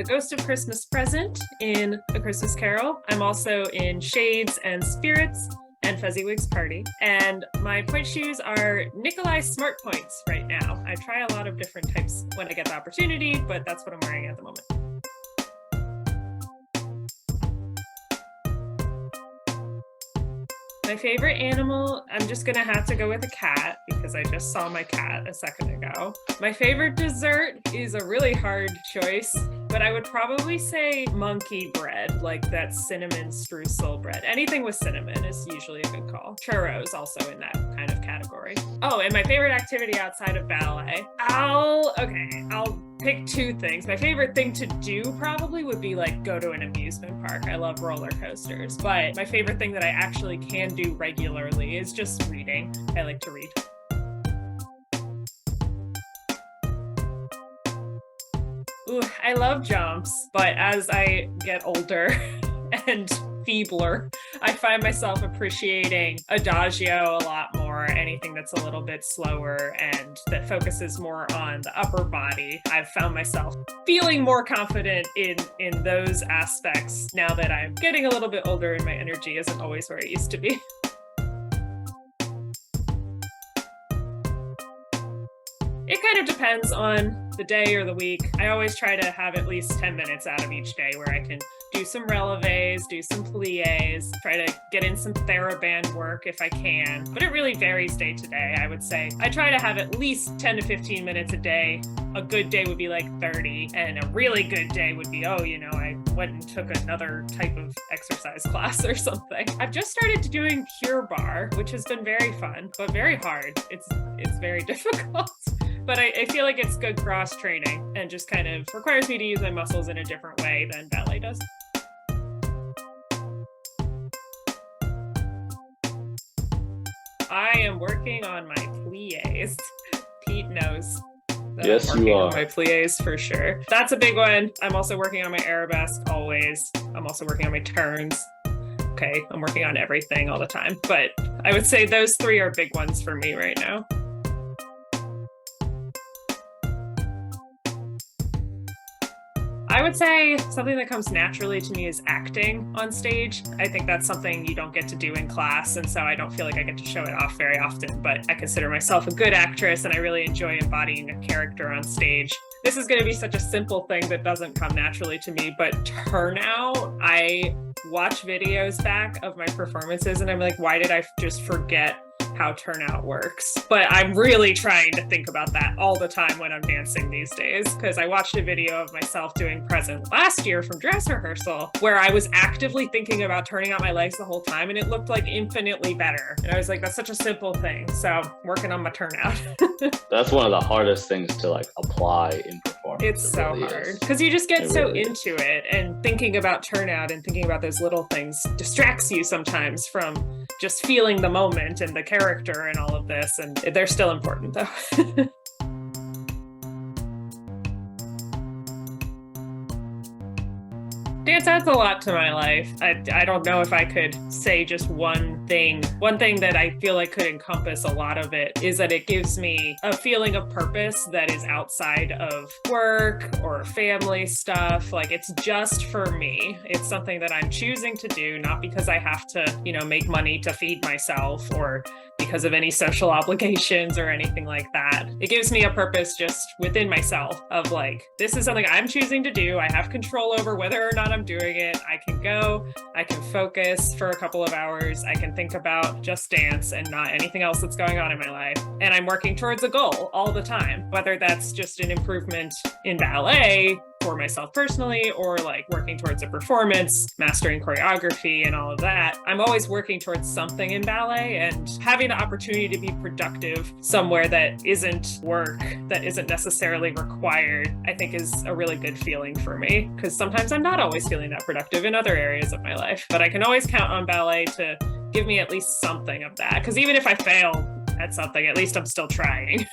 the Ghost of Christmas Present in A Christmas Carol. I'm also in Shades and Spirits and Fezziwig's Party. And my point shoes are Nikolai Smart Points right now. I try a lot of different types when I get the opportunity, but that's what I'm wearing at the moment. My favorite animal, I'm just gonna have to go with a cat because I just saw my cat a second ago. My favorite dessert is a really hard choice, but I would probably say monkey bread, like that cinnamon streusel bread. Anything with cinnamon is usually a good call. Churros also in that kind of category. Oh, and my favorite activity outside of ballet. I'll pick two things. My favorite thing to do probably would be like go to an amusement park. I love roller coasters, but my favorite thing that I actually can do regularly is just reading. I like to read. Ooh, I love jumps, but as I get older and feebler, I find myself appreciating adagio a lot more, anything that's a little bit slower and that focuses more on the upper body. I've found myself feeling more confident in those aspects now that I'm getting a little bit older and my energy isn't always where it used to be. It kind of depends on the day or the week. I always try to have at least 10 minutes out of each day where I can do some releves, do some pliés, try to get in some TheraBand work if I can. But it really varies day to day, I would say. I try to have at least 10 to 15 minutes a day. A good day would be like 30, and a really good day would be, I went and took another type of exercise class or something. I've just started doing Pure Barre, which has been very fun, but very hard. It's very difficult. But I feel like it's good cross training and just kind of requires me to use my muscles in a different way than ballet does. I am working on my pliés. Pete knows that yes, I'm working you are. on my pliés for sure. That's a big one. I'm also working on my arabesque always. I'm also working on my turns. Okay, I'm working on everything all the time. But I would say those three are big ones for me right now. I would say something that comes naturally to me is acting on stage. I think that's something you don't get to do in class, and so I don't feel like I get to show it off very often, but I consider myself a good actress and I really enjoy embodying a character on stage. This is going to be such a simple thing that doesn't come naturally to me, but turnout, I watch videos back of my performances and I'm like, why did I just forget how turnout works? But I'm really trying to think about that all the time when I'm dancing these days, because I watched a video of myself doing Present last year from dress rehearsal where I was actively thinking about turning out my legs the whole time and it looked like infinitely better. And I was like, that's such a simple thing. So working on my turnout. That's one of the hardest things to apply in performance. It's so hard because you just get so into it, and thinking about turnout and thinking about those little things distracts you sometimes from just feeling the moment and the character and all of this, and they're still important though. Dance adds a lot to my life. I don't know if I could say just one thing. One thing that I feel like could encompass a lot of it is that it gives me a feeling of purpose that is outside of work or family stuff. Like, it's just for me. It's something that I'm choosing to do, not because I have to, make money to feed myself or because of any social obligations or anything like that. It gives me a purpose just within myself of like, this is something I'm choosing to do. I have control over whether or not I'm doing it. I can go, I can focus for a couple of hours. I can think about just dance and not anything else that's going on in my life. And I'm working towards a goal all the time, whether that's just an improvement in ballet for myself personally, or like working towards a performance, mastering choreography and all of that. I'm always working towards something in ballet, and having the opportunity to be productive somewhere that isn't work, that isn't necessarily required, I think is a really good feeling for me, because sometimes I'm not always feeling that productive in other areas of my life, but I can always count on ballet to give me at least something of that, because even if I fail at something, at least I'm still trying.